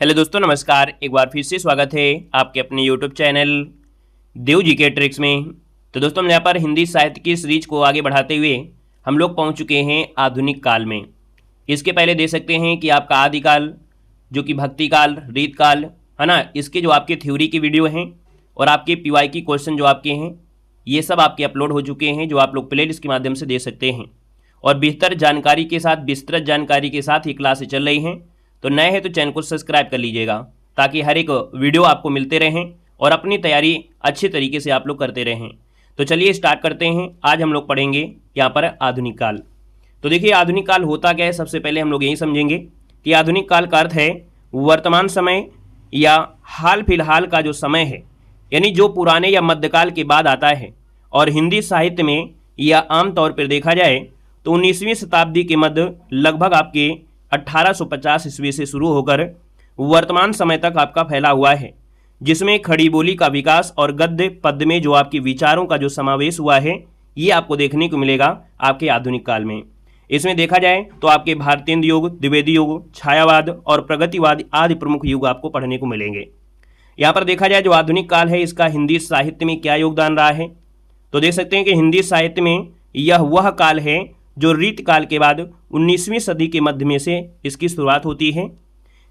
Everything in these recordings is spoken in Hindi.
हेलो दोस्तों, नमस्कार। एक बार फिर से स्वागत है आपके अपने यूट्यूब चैनल देव जी के ट्रिक्स में। तो दोस्तों, हम यहाँ पर हिंदी साहित्य की सीरीज को आगे बढ़ाते हुए हम लोग पहुँच चुके हैं आधुनिक काल में। इसके पहले दे सकते हैं कि आपका आदिकाल, जो कि भक्ति काल, रीत काल है ना, इसके जो आपके थ्योरी की वीडियो हैं और आपके पीवाई की क्वेश्चन जो आपके हैं, ये सब आपके अपलोड हो चुके हैं, जो आप लोग प्लेलिस्ट के माध्यम से दे सकते हैं। और बेहतर जानकारी के साथ, विस्तृत जानकारी के साथ ये क्लासें चल रही हैं। तो नए हैं तो चैनल को सब्सक्राइब कर लीजिएगा, ताकि हर एक वीडियो आपको मिलते रहें और अपनी तैयारी अच्छे तरीके से आप लोग करते रहें। तो चलिए स्टार्ट करते हैं। आज हम लोग पढ़ेंगे यहाँ पर आधुनिक काल। तो देखिए, आधुनिक काल होता क्या है। सबसे पहले हम लोग यही समझेंगे कि आधुनिक काल का अर्थ है वर्तमान समय या हाल फिलहाल का जो समय है, यानी जो पुराने या मध्यकाल के बाद आता है। और हिंदी साहित्य में या आमतौर पर देखा जाए तो 19वीं शताब्दी के मध्य लगभग आपके 1850 ईस्वी से शुरू होकर वर्तमान समय तक आपका फैला हुआ है, जिसमें खड़ी बोली का विकास और गद्य पद्य में जो आपके विचारों का जो समावेश हुआ है, ये आपको देखने को मिलेगा आपके आधुनिक काल में। इसमें देखा जाए तो आपके भारतीय युग, द्विवेदी युग, छायावाद और प्रगतिवाद आदि प्रमुख युग आपको पढ़ने को मिलेंगे। यहाँ पर देखा जाए जो आधुनिक काल है, इसका हिंदी साहित्य में क्या योगदान रहा है, तो देख सकते हैं कि हिंदी साहित्य में यह वह काल है जो रीत काल के बाद 19वीं सदी के मध्य में से इसकी शुरुआत होती है,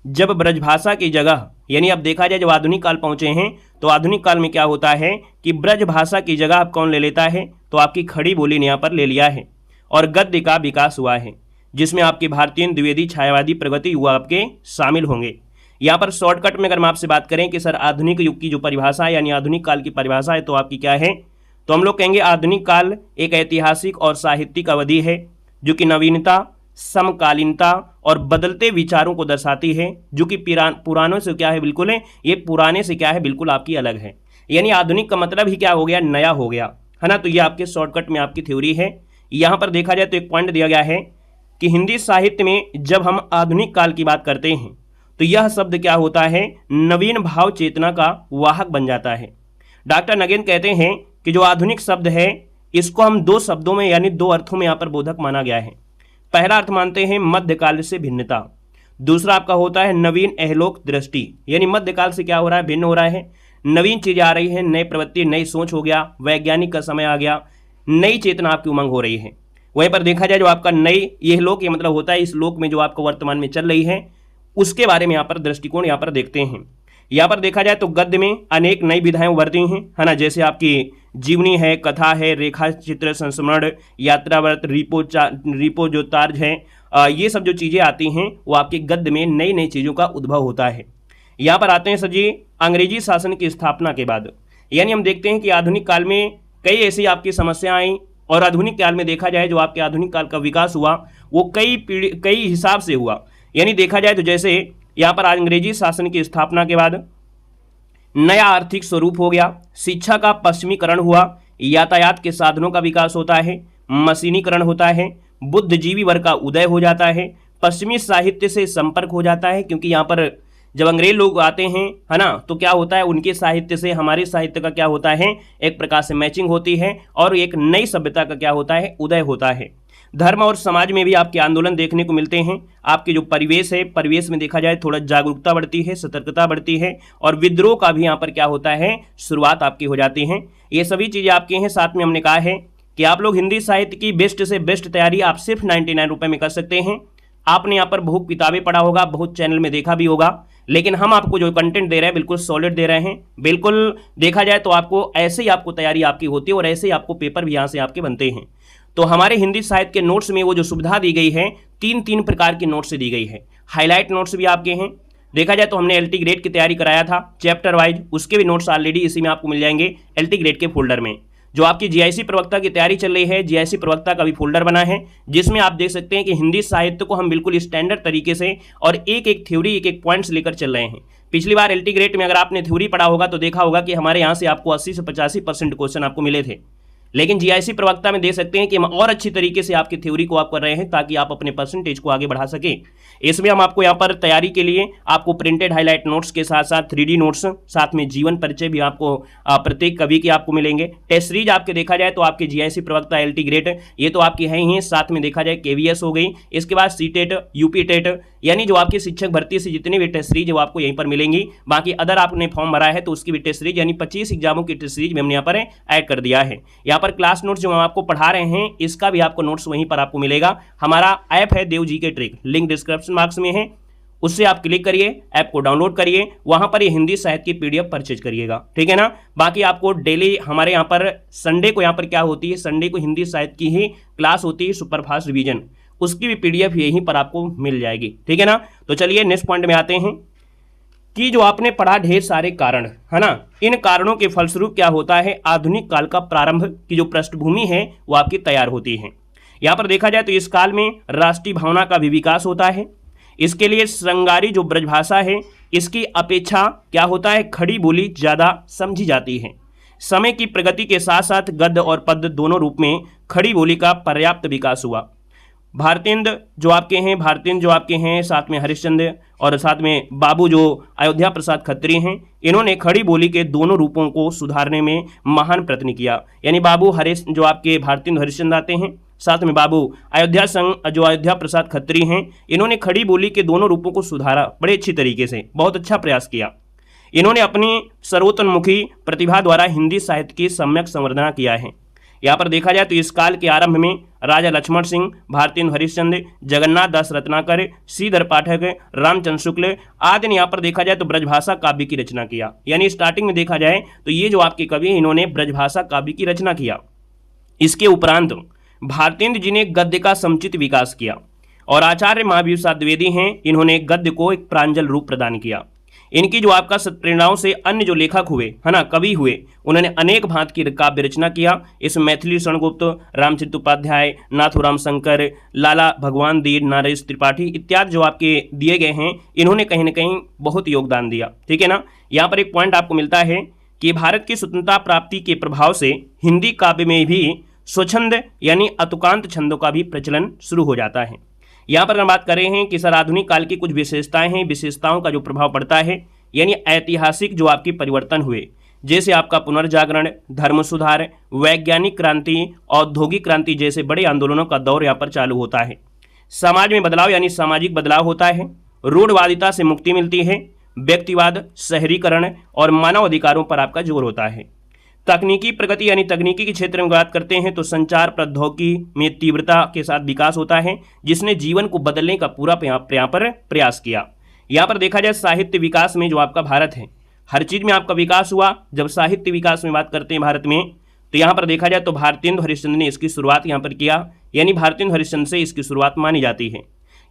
जब ब्रजभाषा की जगह, यानी अब देखा जाए जब आधुनिक काल पहुंचे हैं तो आधुनिक काल में क्या होता है कि ब्रजभाषा की जगह आप कौन ले लेता है, तो आपकी खड़ी बोली ने यहाँ पर ले लिया है और गद्य का विकास हुआ है, जिसमें आपके भारतीय, द्विवेदी, छायावादी, प्रगति युग आपके शामिल होंगे। यहाँ पर शॉर्टकट में अगर हम आपसे बात करें कि सर आधुनिक युग की जो परिभाषा है, यानी आधुनिक काल की परिभाषा है, तो आपकी क्या है, तो हम लोग कहेंगे आधुनिक काल एक ऐतिहासिक और साहित्यिक अवधि है जो कि नवीनता, समकालीनता और बदलते विचारों को दर्शाती है, जो कि पुरानों से क्या है, बिल्कुल है, ये पुराने से क्या है, बिल्कुल आपकी अलग है। यानी आधुनिक का मतलब ही क्या हो गया, नया हो गया, है ना। तो ये आपके शॉर्टकट में आपकी थ्योरी है। यहाँ पर देखा जाए तो एक पॉइंट दिया गया है कि हिंदी साहित्य में जब हम आधुनिक काल की बात करते हैं तो यह शब्द क्या होता है, नवीन भाव चेतना का वाहक बन जाता है। डॉक्टर नगेन कहते हैं कि जो आधुनिक शब्द है, इसको हम दो शब्दों में यानी दो अर्थों में यहाँ पर बोधक माना गया है। पहला अर्थ मानते हैं मध्यकाल से भिन्नता, दूसरा आपका होता है नवीन अहलोक दृष्टि, यानी मध्यकाल से क्या हो रहा है, भिन्न हो रहा है, नवीन चीजें आ रही है, नई प्रवृत्ति, नई सोच हो गया, वैज्ञानिक का समय आ गया, नई चेतना आपकी उमंग हो रही है। वहीं पर देखा जाए जो आपका नई यह लोक, ये मतलब होता है इस लोक में जो आपको वर्तमान में चल रही है, उसके बारे में यहाँ पर दृष्टिकोण यहाँ पर देखते हैं। यहाँ पर देखा जाए तो गद्य में अनेक नई विधाएं उभरती हैं, है ना, जैसे आपकी जीवनी है, कथा है, रेखा चित्र, संस्मरण, यात्राव्रत, रिपो जो तार्ज है, ये सब जो चीज़ें आती हैं वो आपके गद्य में नई नई चीज़ों का उद्भव होता है। यहाँ पर आते हैं सर जी अंग्रेजी शासन की स्थापना के बाद, यानी हम देखते हैं कि आधुनिक काल में कई ऐसी आपकी समस्याएं आई, और आधुनिक काल में देखा जाए जो आपके आधुनिक काल का विकास हुआ वो कई हिसाब से हुआ। यानी देखा जाए तो जैसे यहाँ पर अंग्रेजी शासन की स्थापना के बाद नया आर्थिक स्वरूप हो गया, शिक्षा का पश्चिमीकरण हुआ, यातायात के साधनों का विकास होता है, मशीनीकरण होता है, बुद्धिजीवी वर्ग का उदय हो जाता है, पश्चिमी साहित्य से संपर्क हो जाता है, क्योंकि यहाँ पर जब अंग्रेज लोग आते हैं, है ना, तो क्या होता है उनके साहित्य से हमारे साहित्य का क्या होता है, एक प्रकार से मैचिंग होती है और एक नई सभ्यता का क्या होता है, उदय होता है। धर्म और समाज में भी आपके आंदोलन देखने को मिलते हैं। आपके जो परिवेश है, परिवेश में देखा जाए थोड़ा जागरूकता बढ़ती है, सतर्कता बढ़ती है, और विद्रोह का भी यहाँ पर क्या होता है, शुरुआत आपकी हो जाती है। ये सभी चीज़ें आपकी हैं। साथ में हमने कहा है कि आप लोग हिंदी साहित्य की बेस्ट से बेस्ट तैयारी आप सिर्फ 99 रुपये में कर सकते हैं। आपने यहाँ पर बहुत किताबें पढ़ा होगा, बहुत चैनल में देखा भी होगा, लेकिन हम आपको जो कंटेंट दे रहे हैं बिल्कुल सॉलिड दे रहे हैं। बिल्कुल देखा जाए तो आपको ऐसे ही आपको तैयारी आपकी होती है और ऐसे ही आपको पेपर भी यहाँ से आपके बनते हैं। तो हमारे हिंदी साहित्य के नोट्स में वो जो सुविधा दी गई है, तीन प्रकार की नोट्स दी गई है। हाईलाइट नोट्स भी आपके हैं। देखा जाए तो हमने एलटी ग्रेड की तैयारी कराया था चैप्टर वाइज, उसके भी नोट्स ऑलरेडी इसी में आपको मिल जाएंगे एलटी ग्रेड के फोल्डर में। जो आपकी जीआईसी प्रवक्ता की तैयारी चल रही है, जीआईसी प्रवक्ता का भी फोल्डर बना है, जिसमें आप देख सकते हैं कि हिंदी साहित्य को हम बिल्कुल स्टैंडर्ड तरीके से और एक एक थ्योरी, एक एक पॉइंट्स लेकर चल रहे हैं। पिछली बार एलटी ग्रेड में अगर आपने थ्योरी पढ़ा होगा तो देखा होगा कि हमारे यहाँ से आपको 80 से 85% क्वेश्चन आपको मिले थे, लेकिन जीआईसी प्रवक्ता में दे सकते हैं कि हम और अच्छी तरीके से आपकी थ्योरी को आप कर रहे हैं ताकि आप अपने परसेंटेज को आगे बढ़ा सकें। इसमें हम आपको यहाँ पर तैयारी के लिए आपको प्रिंटेड हाईलाइट नोट्स के साथ साथ 3D नोट्स, साथ में जीवन परिचय भी आपको प्रत्येक कवि के आपको मिलेंगे। टेस्ट सीरीज आपके देखा जाए तो आपके जीआईसी प्रवक्ता, LT ग्रेड ये तो आपकी है ही, साथ में देखा जाए KVS हो गई, इसके बाद CTET, UP टेट, यानी जो आपकी शिक्षक भर्ती से जितने भी टेस्ट सीरीज है वो आपको यहीं पर मिलेंगी। बाकी अदर आपने फॉर्म भरा है तो उसकी भी टेस्ट सीरीज यानी 25 एग्जामों की टेस्ट सीरीज में हमने यहाँ पर ऐड कर दिया है। यहाँ पर क्लास नोट्स जो हम आपको पढ़ा रहे हैं इसका भी आपको नोट्स वहीं पर आपको मिलेगा। हमारा ऐप है Dev GK trick, link description box में है, उससे आप क्लिक करिए, ऐप को डाउनलोड करिए, वहां पर ये हिंदी साहित्य की PDF परचेज करिएगा, ठीक है ना। बाकी आपको डेली हमारे यहाँ पर संडे को यहाँ पर क्या होती है, संडे को हिंदी साहित्य की ही क्लास होती है, सुपरफास्ट रिवीजन, उसकी भी PDF यहीं पर आपको मिल जाएगी, ठीक है ना। तो चलिए नेक्स्ट पॉइंट में आते हैं कि जो आपने पढ़ा ढेर सारे कारण, है ना, इन कारणों के फलस्वरूप क्या होता है, आधुनिक काल का प्रारंभ की जो पृष्ठभूमि है वो आपकी तैयार होती है। यहाँ पर देखा जाए तो इस काल में राष्ट्रीय भावना का भी विकास होता है। इसके लिए श्रृंगारी जो ब्रजभाषा है इसकी अपेक्षा क्या होता है, खड़ी बोली ज़्यादा समझी जाती है। समय की प्रगति के साथ साथ गद्य और पद्य दोनों रूप में खड़ी बोली का पर्याप्त विकास हुआ। भारतेंद्र जो आपके हैं, साथ में हरिश्चंद्र और साथ में बाबू जो अयोध्या प्रसाद खत्री हैं, इन्होंने खड़ी बोली के दोनों रूपों को सुधारने में महान प्रयत्न किया। यानी बाबू जो आपके भारतेंद्र हरिश्चंद्र आते हैं, साथ में बाबू अयोध्या प्रसाद खत्री हैं, इन्होंने खड़ी बोली के दोनों रूपों को सुधारा बड़े अच्छी तरीके से, बहुत अच्छा प्रयास किया। इन्होंने अपनी सर्वोत्तमुखी प्रतिभा द्वारा हिंदी साहित्य की सम्यक संवर्धना किया है। यहाँ पर देखा जाए तो इस काल के आरंभ में राजा लक्ष्मण सिंह, भारतेंद्र हरिश्चंद्र, जगन्नाथ दास रत्नाकर, श्रीधर पाठक, रामचंद्र शुक्ल आदि ने यहाँ पर देखा जाए तो ब्रजभाषा काव्य की रचना किया। यानी स्टार्टिंग में देखा जाए तो ये जो आपके कवि हैं इन्होंने ब्रजभाषा काव्य की रचना किया। इसके उपरांत भारतेंद्र जी ने गद्य का समुचित विकास किया और आचार्य महावीर प्रसाद द्विवेदी हैं, इन्होंने गद्य को एक प्रांजल रूप प्रदान किया। इनकी जो आपका सत्प्रेरणाओं से अन्य जो लेखक हुए, है ना, कवि हुए, उन्होंने अनेक भांत की काव्य रचना किया। इसमें मैथिली शरणगुप्त, रामचरित उपाध्याय, नाथुराम शंकर, लाला भगवान दीन, नरेश त्रिपाठी इत्यादि जो आपके दिए गए हैं, इन्होंने कहीं ना कहीं बहुत योगदान दिया, ठीक है ना। यहाँ पर एक पॉइंट आपको मिलता है कि भारत की स्वतंत्रता प्राप्ति के प्रभाव से हिंदी काव्य में भी स्वच्छंद यानी अतुकांत छंदों का भी प्रचलन शुरू हो जाता है। यहाँ पर हम बात कर रहे हैं कि सर आधुनिक काल की कुछ विशेषताएं हैं, विशेषताओं का जो प्रभाव पड़ता है यानी ऐतिहासिक जो आपकी परिवर्तन हुए, जैसे आपका पुनर्जागरण, धर्म सुधार, वैज्ञानिक क्रांति, औद्योगिक क्रांति जैसे बड़े आंदोलनों का दौर यहाँ पर चालू होता है। समाज में बदलाव यानी सामाजिक बदलाव होता है, रूढ़वादिता से मुक्ति मिलती है, व्यक्तिवाद, शहरीकरण और मानव अधिकारों पर आपका जोर होता है। तकनीकी प्रगति यानी तकनीकी के क्षेत्र में बात करते हैं तो संचार प्रौद्योगिकी में तीव्रता के साथ विकास होता है, जिसने जीवन को बदलने का पूरा यहाँ पर प्रयास किया। यहाँ पर देखा जाए साहित्य विकास में जो आपका भारत है, हर चीज़ में आपका विकास हुआ। जब साहित्य विकास में बात करते हैं भारत में, तो यहाँ पर देखा जाए तो भारतेंद्र हरिश्चंद्र ने इसकी शुरुआत यहाँ पर किया, यानी भारतेंद्र हरिश्चंद्र से इसकी शुरुआत मानी जाती है।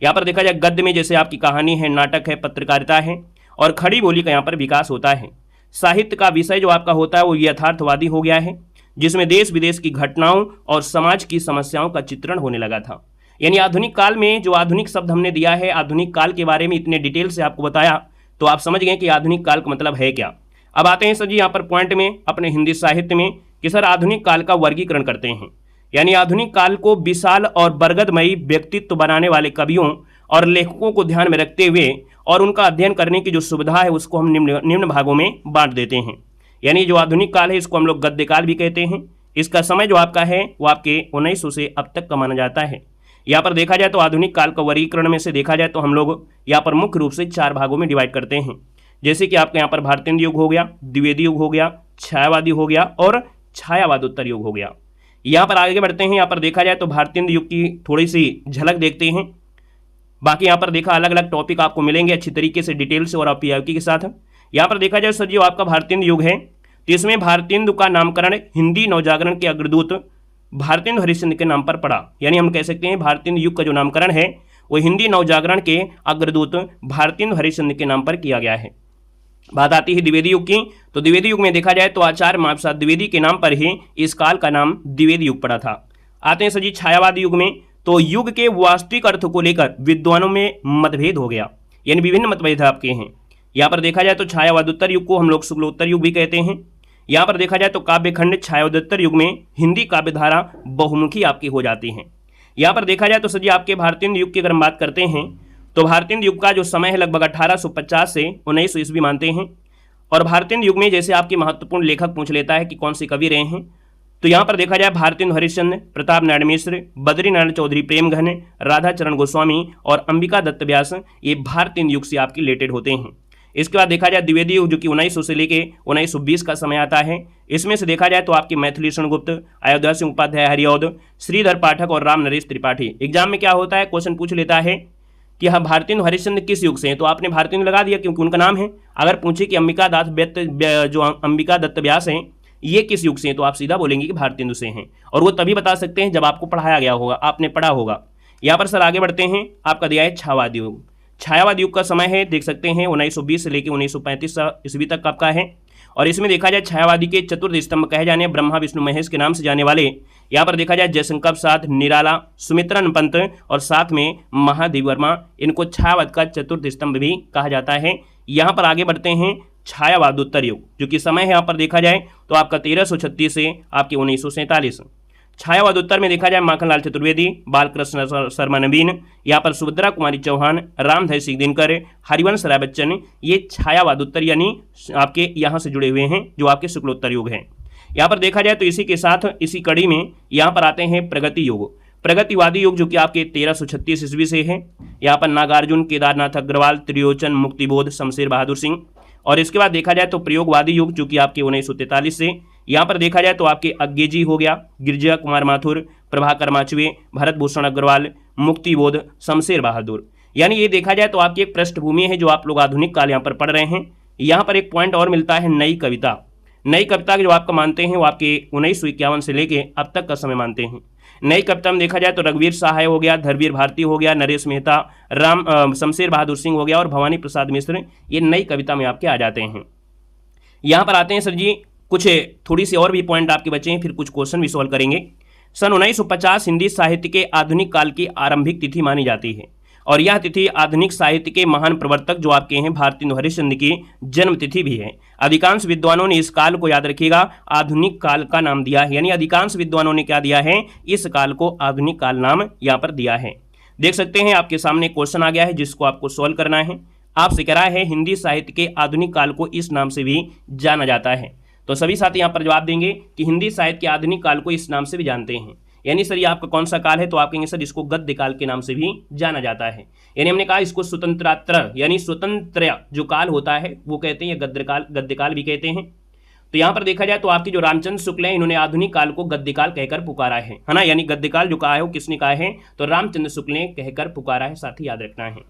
यहाँ पर देखा जाए गद्य में जैसे आपकी कहानी है, नाटक है, पत्रकारिता है और खड़ी बोली का यहाँ पर विकास होता है। साहित्य का विषय जो आपका होता है वो यथार्थवादी हो गया है, जिसमें देश विदेश की घटनाओं और समाज की समस्याओं का चित्रण होने लगा था। यानी आधुनिक काल में जो आधुनिक शब्द हमने दिया है, आधुनिक काल के बारे में इतने डिटेल से आपको बताया, तो आप समझ गए कि आधुनिक काल का मतलब है क्या। अब आते हैं सर जी यहाँ पर पॉइंट में अपने हिंदी साहित्य में कि सर आधुनिक काल का वर्गीकरण करते हैं। यानी आधुनिक काल को विशाल और बरगदमयी व्यक्तित्व बनाने वाले कवियों और लेखकों को ध्यान में रखते हुए और उनका अध्ययन करने की जो सुविधा है उसको हम निम्न भागों में बांट देते हैं। यानी जो आधुनिक काल है इसको हम लोग गद्य काल भी कहते हैं। इसका समय जो आपका है वो आपके 1900 से अब तक का माना जाता है। यहाँ पर देखा जाए तो आधुनिक काल का वर्गीकरण में से देखा जाए तो हम लोग यहाँ पर मुख्य रूप से 4 भागों में डिवाइड करते हैं। जैसे कि आपका यहाँ पर भारतेंद्र युग हो गया, द्विवेदी युग हो गया, छायावादी हो गया और छायावादोत्तर युग हो गया। यहाँ पर आगे बढ़ते हैं। यहाँ पर देखा जाए तो भारतेंद्र युग की थोड़ी सी झलक देखते हैं। बाकी यहाँ पर देखा अलग अलग टॉपिक आपको मिलेंगे अच्छी तरीके से डिटेल से और आप PIQ के साथ। यहाँ पर देखा जाए सर जो आपका भारतेंद्र युग है तो इसमें भारतेंदु का नामकरण हिंदी नवजागरण के अग्रदूत भारतेंदु हरिश्चंद्र के नाम पर पड़ा। यानी हम कह सकते हैं भारतेंदु युग का जो नामकरण है वो हिंदी नवजागरण के अग्रदूत भारतेंदु हरिश्चंद्र के नाम पर किया गया है। बात आती है द्विवेदी युग की, तो द्विवेदी युग में देखा जाए तो आचार्य महावीर प्रसाद द्विवेदी के नाम पर ही इस काल का नाम द्विवेदी युग पड़ा था। आते हैं सर जी छायावादी युग में, तो युग के वास्तविक अर्थ को लेकर विद्वानों में मतभेद हो गया, यानी विभिन्न मतभेद आपके हैं। यहाँ पर देखा जाए तो छायावादोत्तर युग को हम लोग शुक्लोत्तर युग भी कहते हैं। यहाँ पर देखा जाए तो काव्यखंड छायोदत्तर युग में हिंदी काव्यधारा बहुमुखी आपकी हो जाती है। यहाँ पर देखा जाए तो सर जी आपके भारतीय युग की अगर हम बात करते हैं तो भारतीय युग का जो समय है लगभग 1850 से 1900 ईस्वी मानते हैं। और भारतीय युग में जैसे आपके महत्वपूर्ण लेखक पूछ लेता है कि कौन से कवि रहे हैं, तो यहाँ पर देखा जाए भारतीय हरिश्चंद्र, प्रताप नारायण मिश्र, बद्री नारायण चौधरी प्रेमघन, राधा चरण गोस्वामी और अंबिका दत्त व्यास, ये भारतीय युग से आपकी रिलेटेड होते हैं। इसके बाद देखा जाए द्विवेदी युग जो कि 1900 से लेके 1920 का समय आता है। इसमें से देखा जाए तो आपके मैथिली शरणगुप्त, अयोध्या सिंह उपाध्याय हरिऔध, श्रीधर पाठक और राम नरेश त्रिपाठी। एग्जाम में क्या होता है, क्वेश्चन पूछ लेता है कि हाँ भारतीय हरिश्चंद्र किस युग से हैं, तो आपने भारतीय लगा दिया क्योंकि उनका नाम है। अगर पूछे कि अंबिका दत्त व्यास हैं ये किस युग से हैं, तो आप सीधा बोलेंगे कि भारतीय से हैं। और वो तभी बता सकते हैं जब आपको पढ़ाया गया होगा, आपने पढ़ा होगा। यहाँ पर सर आगे बढ़ते हैं, आपका दिया है छायावादी युग। छायावादी युग का समय है देख सकते हैं 1920 से लेकर 1935 ईस्वी तक आपका है। और इसमें देखा जाए छायावादी के चतुर्थ स्तंभ कहे जाने ब्रह्मा विष्णु महेश के नाम से जाने वाले यहाँ पर देखा जाए जयशंकर प्रसाद, निराला, सुमित्रन पंत और साथ में महादेव वर्मा, इनको छायावाद का चतुर्थ स्तंभ भी कहा जाता है। यहाँ पर आगे बढ़ते हैं छायावादोत्तर युग जो कि समय है यहाँ पर देखा जाए तो आपका 1336 से आपके 1947। छायावादोत्तर में देखा जाए माखनलाल चतुर्वेदी, बालकृष्ण शर्मा नवीन, यहाँ पर सुभद्रा कुमारी चौहान, रामधय सिंह दिनकर, हरिवंश राय बच्चन, ये छायावादोत्तर यानी आपके यहाँ से जुड़े हुए हैं जो आपके शुक्लोत्तर युग हैं। यहाँ पर देखा जाए तो इसी के साथ इसी कड़ी में यहाँ पर आते हैं प्रगति युग। प्रगतिवादी युग जो कि आपके 1336 ईस्वी से है। यहाँ पर नागार्जुन, केदारनाथ अग्रवाल, त्रिलोचन, मुक्तिबोध, शमशेर बहादुर सिंह। और इसके बाद देखा जाए तो प्रयोगवादी युग जो कि आपके 1943 से। यहाँ पर देखा जाए तो आपके अज्ञेजी हो गया, गिरजा कुमार माथुर, प्रभाकर माचवे, भरत भूषण अग्रवाल, मुक्तिबोध, शमशेर बहादुर। यानी ये देखा जाए तो आपकी एक पृष्ठभूमि है जो आप लोग आधुनिक काल यहाँ पर पढ़ रहे हैं। यहाँ पर एक पॉइंट और मिलता है नई कविता। नई कविता जो आपका मानते हैं वो आपके 1951 से लेके अब तक का समय मानते हैं। नई कविता में देखा जाए तो रघुवीर सहाय हो गया, धरवीर भारती हो गया, नरेश मेहता, शमशेर बहादुर सिंह हो गया और भवानी प्रसाद मिश्र, ये नई कविता में आपके आ जाते हैं। यहाँ पर आते हैं सर जी कुछ थोड़ी सी और भी पॉइंट आपके बचे हैं, फिर कुछ क्वेश्चन भी सॉल्व करेंगे। सन 1950 हिंदी साहित्य के आधुनिक काल की आरंभिक तिथि मानी जाती है और यह तिथि आधुनिक साहित्य के महान प्रवर्तक जो आपके हैं भारतेंदु हरिश्चंद्र की जन्म तिथि भी है। अधिकांश विद्वानों ने इस काल को याद रखिएगा आधुनिक काल का नाम दिया है, यानी अधिकांश विद्वानों ने क्या दिया है, इस काल को आधुनिक काल नाम यहाँ पर दिया है। देख सकते हैं आपके सामने क्वेश्चन आ गया है जिसको आपको सॉल्व करना है। आपसे कह रहा है हिंदी साहित्य के आधुनिक काल को इस नाम से भी जाना जाता है, तो सभी साथी यहाँ पर जवाब देंगे कि हिंदी साहित्य के आधुनिक काल को इस नाम से भी जानते हैं। यानी सर ये आपका कौन सा काल है, तो आप कहेंगे सर इसको गद्य काल के नाम से भी जाना जाता है। यानी हमने कहा इसको स्वतंत्रात्र यानी स्वतंत्र जो काल होता है वो कहते हैं, गद्य काल भी कहते हैं। तो यहाँ पर देखा जाए तो आपके जो रामचंद्र शुक्ल हैं इन्होंने आधुनिक काल को गद्य काल कहकर पुकारा है ना। यानी गद्य काल जो कहा है वो किसने कहा है, तो रामचंद्र शुक्ल ने कहकर पुकारा है, साथ ही याद रखना है।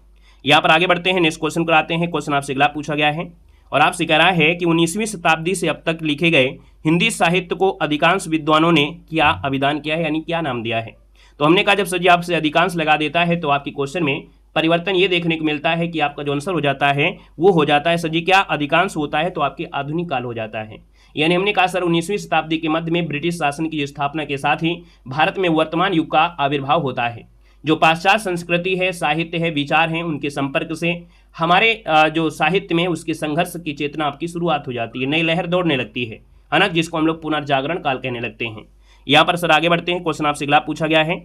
यहाँ पर आगे बढ़ते हैं, नेक्स्ट क्वेश्चन कराते हैं। क्वेश्चन आपसे अगला पूछा गया है और आपसे कह रहा है कि 19वीं शताब्दी से अब तक लिखे गए हिंदी साहित्य को अधिकांश विद्वानों ने क्या अभिधान किया है, यानी क्या नाम दिया है। तो हमने कहा जब सर जी आपसे अधिकांश लगा देता है तो आपकी क्वेश्चन में परिवर्तन ये देखने को मिलता है कि आपका जो आंसर हो जाता है वो हो जाता है सर जी क्या अधिकांश होता है, तो आपके आधुनिक काल हो जाता है। यानी हमने कहा सर 19वीं शताब्दी के मध्य में ब्रिटिश शासन की स्थापना के साथ ही भारत में वर्तमान युग का आविर्भाव होता है। जो पाश्चात्य संस्कृति है, साहित्य है, विचार हैं, उनके संपर्क से हमारे जो साहित्य में उसके संघर्ष की चेतना आपकी शुरुआत हो जाती है, नई लहर दौड़ने लगती है ना, जिसको हम लोग पुनर्जागरण काल कहने लगते हैं। यहाँ पर सर आगे बढ़ते हैं, क्वेश्चन आपसे अगला पूछा गया है,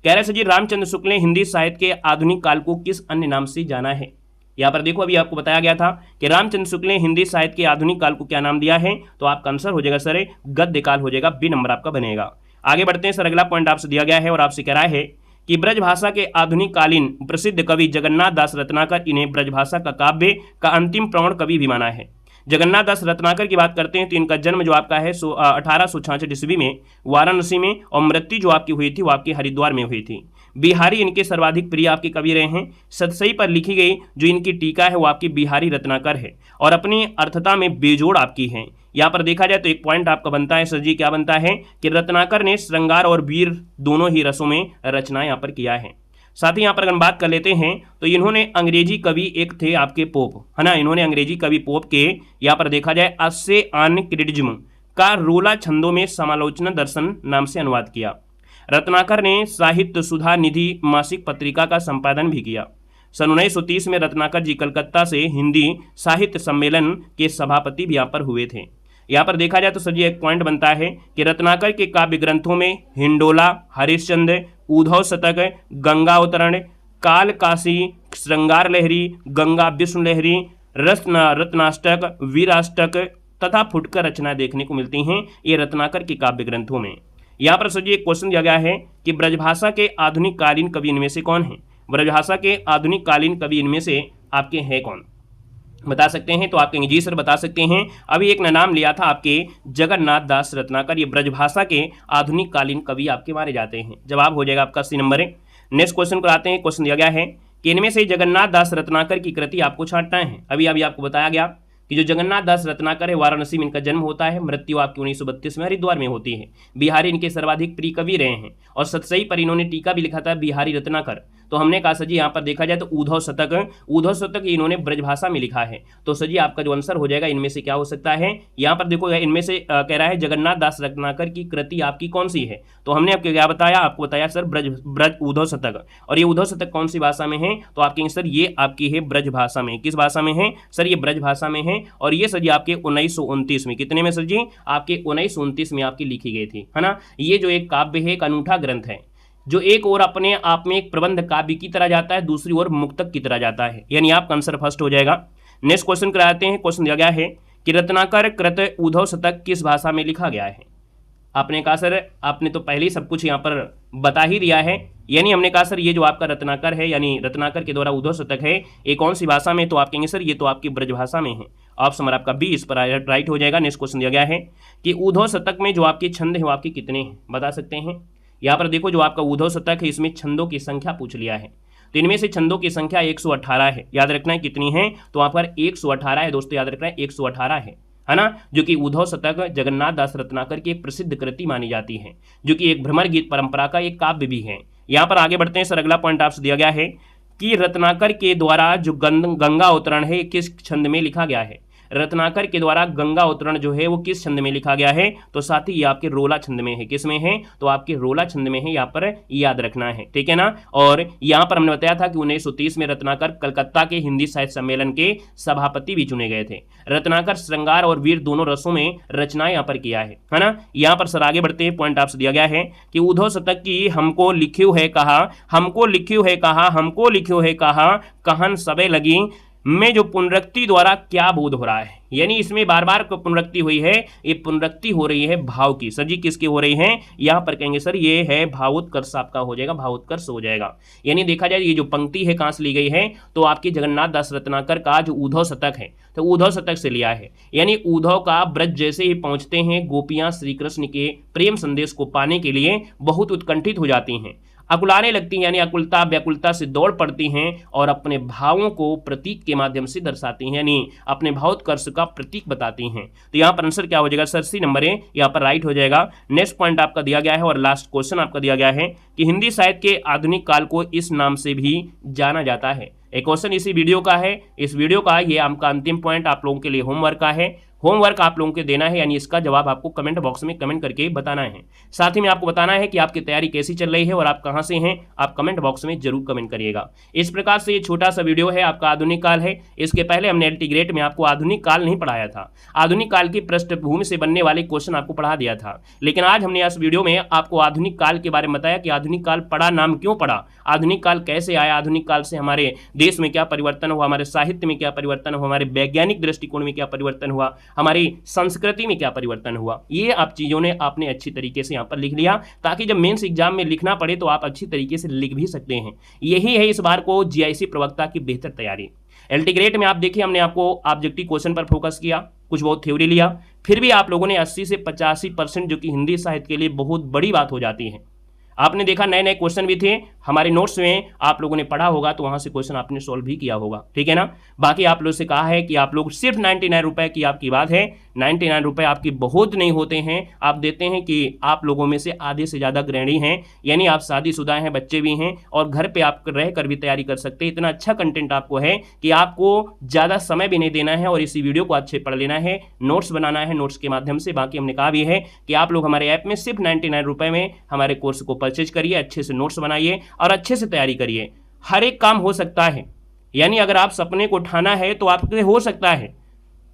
कह रहे सर जी रामचंद्र शुक्ल ने हिंदी साहित्य के आधुनिक काल को किस अन्य नाम से जाना है। यहाँ पर देखो अभी आपको बताया गया था कि रामचंद्र शुक्ल ने हिंदी साहित्य के आधुनिक काल को क्या नाम दिया है, तो आपका आंसर हो जाएगा सर गद्य काल हो जाएगा, बी नंबर आपका बनेगा। आगे बढ़ते हैं सर, अगला पॉइंट आपसे दिया गया है और आपसे कह रहा है कि ब्रजभाषा के आधुनिक कालीन प्रसिद्ध कवि जगन्नाथ दास रत्नाकर इन्हें ब्रजभाषा का काव्य का अंतिम प्रवण कवि भी माना है। जगन्नाथ दास रत्नाकर की बात करते हैं तो इनका जन्म जो आपका है 1866 ईस्वी में वाराणसी में और मृत्यु जो आपकी हुई थी वो आपकी हरिद्वार में हुई थी। बिहारी इनके सर्वाधिक प्रिय आपके कवि रहे हैं। सतसई पर लिखी गई जो इनकी टीका है वो आपकी बिहारी रत्नाकर है और अपनी अर्थता में बेजोड़ आपकी है। यहाँ पर देखा जाए तो एक पॉइंट आपका बनता है सर जी, क्या बनता है कि रत्नाकर ने श्रृंगार और वीर दोनों ही रसों में रचना यहाँ पर किया है। साथ ही यहाँ पर अगर बात कर लेते हैं तो इन्होंने अंग्रेजी कवि एक थे आपके पोप है ना, इन्होंने अंग्रेजी कवि पोप के यहाँ पर देखा जाए अस्से आन क्रिटिज्म का रोला छंदों में समालोचना दर्शन नाम से अनुवाद किया। रत्नाकर ने साहित्य सुधा निधि मासिक पत्रिका का संपादन भी किया। सन 1930 में रत्नाकर जी कलकत्ता से हिंदी साहित्य सम्मेलन के सभापति भी यहाँ पर हुए थे। यहाँ पर देखा जाए तो सर जी एक पॉइंट बनता है कि रत्नाकर के काव्य ग्रंथों में हिंडोला, हरिश्चंद्र, उद्धव शतक, गंगा अवतरण, काल काशी, श्रृंगार लहरी, गंगा विष्णु लहरी, रत्नाष्टक, वीराष्टक तथा फुटकर रचना देखने को मिलती हैं ये रत्नाकर के काव्य ग्रंथों में। यहाँ पर सर जी एक क्वेश्चन दिया गया है कि ब्रजभाषा के आधुनिक कालीन कवि इनमें से कौन है? ब्रजभाषा के आधुनिक कालीन कवि इनमें से आपके हैं कौन, बता सकते हैं? तो आप कहेंगे जी सर बता सकते हैं। अभी एक नाम लिया था आपके जगन्नाथ दास रत्नाकर, ये ब्रजभाषा के आधुनिक कालीन कवि आपके माने जाते हैं। जवाब हो जाएगा आपका सी नंबर है। नेक्स्ट क्वेश्चन को आते हैं। क्वेश्चन दिया गया है कि इनमें से जगन्नाथ दास रत्नाकर की कृति आपको छांटना है। अभी आपको बताया गया कि जो जगन्नाथ दास रत्नाकर है वाराणसी में इनका जन्म होता है, मृत्यु आपकी 1932 में हरिद्वार में होती है। बिहारी इनके सर्वाधिक प्रिय कवि रहे हैं और सतसई पर इन्होंने टीका भी लिखा था बिहारी रत्नाकर। तो हमने कहा सर जी यहाँ पर देखा जाए तो उद्धव शतक इन्होंने ब्रजभाषा में लिखा है। तो सर जी आपका जो आंसर हो जाएगा इनमें से क्या हो सकता है? यहाँ पर देखो इनमें से कह रहा है जगन्नाथ दास रत्नाकर की कृति आपकी कौन सी है? तो हमने आपको क्या बताया? आपको बताया सर ब्रज उद्धव शतक। और ये उद्धव शतक कौन सी भाषा में है? तो आपके सर ये आपकी है ब्रज भाषा में। किस भाषा में है सर? ये ब्रज भाषा में है। और ये सर जी आपके 1929 में, कितने में सर जी? आपके 1929 में आपकी लिखी गई थी, है ना। ये जो एक काव्य है, एक अनूठा ग्रंथ है जो एक और अपने आप में एक प्रबंध काव्य की तरह जाता है, दूसरी ओर मुक्तक की तरह जाता है। यानी आपका आंसर फर्स्ट हो जाएगा। नेक्स्ट क्वेश्चन कराते हैं। क्वेश्चन दिया गया है कि रत्नाकर कृत उद्धव शतक किस भाषा में लिखा गया है? आपने कहा सर आपने तो पहले ही सब कुछ यहाँ पर बता ही दिया है। यानी हमने कहा सर ये जो आपका रत्नाकर है यानी रत्नाकर के द्वारा उद्धव शतक है ये कौन सी भाषा में? तो आप कहेंगे सर ये तो आपकी ब्रजभाषा में है। ऑप्शन नंबर आपका बी इस पर राइट हो जाएगा। नेक्स्ट क्वेश्चन दिया गया है कि उद्धव शतक में जो आपके छंद है वो आपके कितने हैं, बता सकते हैं? यहाँ पर देखो जो आपका उद्धव शतक है इसमें छंदों की संख्या पूछ लिया है। तो इनमें से छंदों की संख्या 118 है। याद रखना है कितनी है? तो वहाँ पर 118 है दोस्तों, याद रखना है 118 है ना। जो कि उद्धव शतक जगन्नाथ दास रत्नाकर की एक प्रसिद्ध कृति मानी जाती है, जो कि एक भ्रमर गीत परंपरा का एक काव्य भी है। यहाँ पर आगे बढ़ते हैं सर। अगला पॉइंट आपसे दिया गया है कि रत्नाकर के द्वारा जो गंगा अवतरण है किस छंद में लिखा गया है? रत्नाकर के द्वारा गंगा अवतरण जो है वो किस छंद में लिखा गया है? तो साथ ही ये आपके रोला छंद में है। किस में है? तो आपके रोला छंद में है, यहाँ पर याद रखना है, ठीक है ना। और यहाँ पर हमने बताया था कि 1930 में रत्नाकर कलकत्ता के हिंदी साहित्य सम्मेलन के सभापति भी चुने गए थे। रत्नाकर श्रृंगार और वीर दोनों रसों में रचना यहाँ पर किया है ना। यहाँ पर सर आगे बढ़ते हैं। पॉइंट आपसे दिया गया है कि उद्धव शतक की हमको लिख्यू है कहा, हमको लिख्यू है कहा, हमको लिख्यू है कहा, कहन सबे लगी में जो पुनरुक्ति द्वारा क्या बोध हो रहा है? यानी इसमें बार बार पुनरुक्ति हुई है, ये पुनरुक्ति हो रही है भाव की। सर जी किसकी हो रही है? यहाँ पर कहेंगे सर ये है भावोत्कर्ष आपका हो जाएगा, भावोत्कर्ष हो जाएगा। यानी देखा जाए ये जो पंक्ति है कहाँ से ली गई है? तो आपकी जगन्नाथ दास रत्नाकर का जो उद्धव शतक है तो उद्धव शतक से लिया है। यानी उद्धव का ब्रज जैसे ही पहुंचते हैं गोपियां श्री कृष्ण के प्रेम संदेश को पाने के लिए बहुत उत्कंठित हो जाती हैं, अकुलाने लगती हैं, यानी अकुलता व्याकुलता से दौड़ पड़ती हैं और अपने भावों को प्रतीक के माध्यम से दर्शाती हैं, यानी अपने भावोत्कर्ष का प्रतीक बताती हैं। तो यहाँ पर आंसर क्या हो जाएगा सर? सी नंबर है, यहाँ पर राइट हो जाएगा। नेक्स्ट पॉइंट आपका दिया गया है और लास्ट क्वेश्चन आपका दिया गया है कि हिंदी साहित्य के आधुनिक काल को इस नाम से भी जाना जाता है। एक क्वेश्चन इसी वीडियो का है। इस वीडियो का ये आपका अंतिम पॉइंट आप लोगों के लिए होमवर्क का है। होमवर्क आप लोगों को देना है, यानी इसका जवाब आपको कमेंट बॉक्स में कमेंट करके बताना है। साथ ही में आपको बताना है कि आपकी तैयारी कैसी चल रही है और आप कहां से हैं, आप कमेंट बॉक्स में जरूर कमेंट करिएगा। इस प्रकार से ये छोटा सा वीडियो है, आपका आधुनिक काल है। इसके पहले हमने एलटी ग्रेड में आपको आधुनिक काल नहीं पढ़ाया था, आधुनिक काल की पृष्ठभूमि से बनने वाले क्वेश्चन आपको पढ़ा दिया था। लेकिन आज हमने इस वीडियो में आपको आधुनिक काल के बारे में बताया कि आधुनिक काल पड़ा, नाम क्यों पड़ा, आधुनिक काल कैसे आया, आधुनिक काल से हमारे देश में क्या परिवर्तन हुआ, हमारे साहित्य में क्या परिवर्तन हुआ, हमारे वैज्ञानिक दृष्टिकोण में क्या परिवर्तन हुआ, हमारी संस्कृति में क्या परिवर्तन हुआ। ये आप चीजों ने आपने अच्छी तरीके से यहाँ पर लिख लिया, ताकि जब मेंस एग्जाम में लिखना पड़े तो आप अच्छी तरीके से लिख भी सकते हैं। यही है इस बार को जीआईसी प्रवक्ता की बेहतर तैयारी। एलटी ग्रेड में आप देखिए हमने आपको ऑब्जेक्टिव क्वेश्चन पर फोकस किया, कुछ बहुत थ्योरी लिया, फिर भी आप लोगों ने 80 से 85% जो कि हिंदी साहित्य के लिए बहुत बड़ी बात हो जाती है। आपने देखा नए नए क्वेश्चन भी थे हमारे नोट्स में, आप लोगों ने पढ़ा होगा तो वहां से क्वेश्चन आपने सॉल्व भी किया होगा, ठीक है ना। बाकी आप लोगों से कहा है कि आप लोग सिर्फ 99 रुपए की आपकी बात है, 99 रुपए आपकी बहुत नहीं होते हैं। आप देते हैं कि आप लोगों में से आधे से ज़्यादा गृहिणी हैं, यानी आप शादीशुदा हैं, बच्चे भी हैं और घर पे आप रह कर भी तैयारी कर सकते हैं। इतना अच्छा कंटेंट आपको है कि आपको ज़्यादा समय भी नहीं देना है और इसी वीडियो को अच्छे पढ़ लेना है, नोट्स बनाना है नोट्स के माध्यम से। बाकी हमने कहा भी है कि आप लोग हमारे ऐप में सिर्फ 99 रुपए में हमारे कोर्स को परचेज करिए, अच्छे से नोट्स बनाइए और अच्छे से तैयारी करिए। हर एक काम हो सकता है, यानी अगर आप सपने को उठाना है तो आपसे हो सकता है,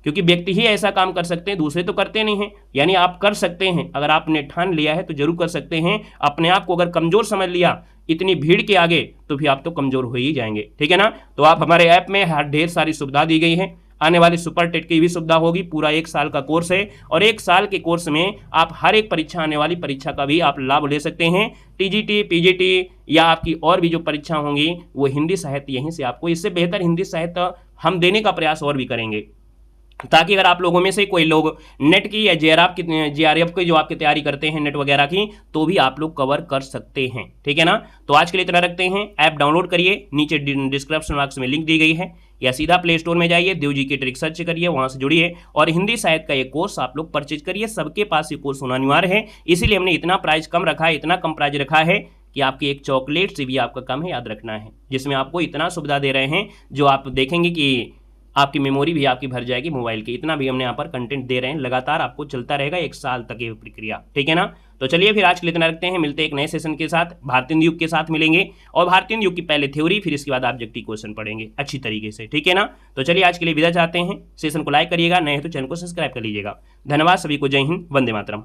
क्योंकि व्यक्ति ही ऐसा काम कर सकते हैं, दूसरे तो करते नहीं हैं। यानी आप कर सकते हैं, अगर आपने ठान लिया है तो जरूर कर सकते हैं। अपने आप को अगर कमजोर समझ लिया इतनी भीड़ के आगे तो फिर आप तो कमजोर हो ही जाएंगे, ठीक है ना। तो आप हमारे ऐप में ढेर सारी सुविधा दी गई है। आने वाली सुपर टेट की भी सुविधा होगी, पूरा 1 साल का कोर्स है और 1 साल के कोर्स में आप हर एक परीक्षा, आने वाली परीक्षा का भी आप लाभ ले सकते हैं। टीजीटी, पीजीटी या आपकी और भी जो परीक्षा होंगी वो हिंदी साहित्य यहीं से आपको, इससे बेहतर हिंदी साहित्य हम देने का प्रयास और भी करेंगे, ताकि अगर आप लोगों में से कोई लोग नेट की या जेआरएफ की जो आपकी तैयारी करते हैं नेट वगैरह की, तो भी आप लोग कवर कर सकते हैं, ठीक है ना। तो आज के लिए इतना रखते हैं। ऐप डाउनलोड करिए, नीचे डिस्क्रिप्शन बॉक्स में लिंक दी गई है, या सीधा प्ले स्टोर में जाइए, देव जी की ट्रिक सर्च करिए, वहां से जुड़िए और हिंदी साहित्य का ये कोर्स आप लोग परचेज करिए। सबके पास ये कोर्स होना अनिवार्य है, इसीलिए हमने इतना प्राइस कम रखा है, इतना कम प्राइस रखा है कि आपकी एक चॉकलेट से भी आपका कम है, याद रखना है, जिसमें आपको इतना सुविधा दे रहे हैं जो आप देखेंगे कि आपकी मेमोरी भी आपकी भर जाएगी मोबाइल की। इतना भी हमने यहाँ पर कंटेंट दे रहे हैं, लगातार आपको चलता रहेगा 1 साल तक ये प्रक्रिया, ठीक है ना। तो चलिए फिर आज के लिए इतना रखते हैं, मिलते हैं एक नए सेशन के साथ, भारतीय युग के साथ मिलेंगे और भारतीय युग की पहले थ्योरी, फिर इसके बाद ऑब्जेक्टिव क्वेश्चन पढ़ेंगे अच्छी तरीके से, ठीक है ना। तो चलिए आज के लिए विदा चाहते हैं। सेशन को लाइक करिएगा, नए हैं तो चैनल को सब्सक्राइब कर लीजिएगा। धन्यवाद सभी को, जय हिंद, वंदे मातरम।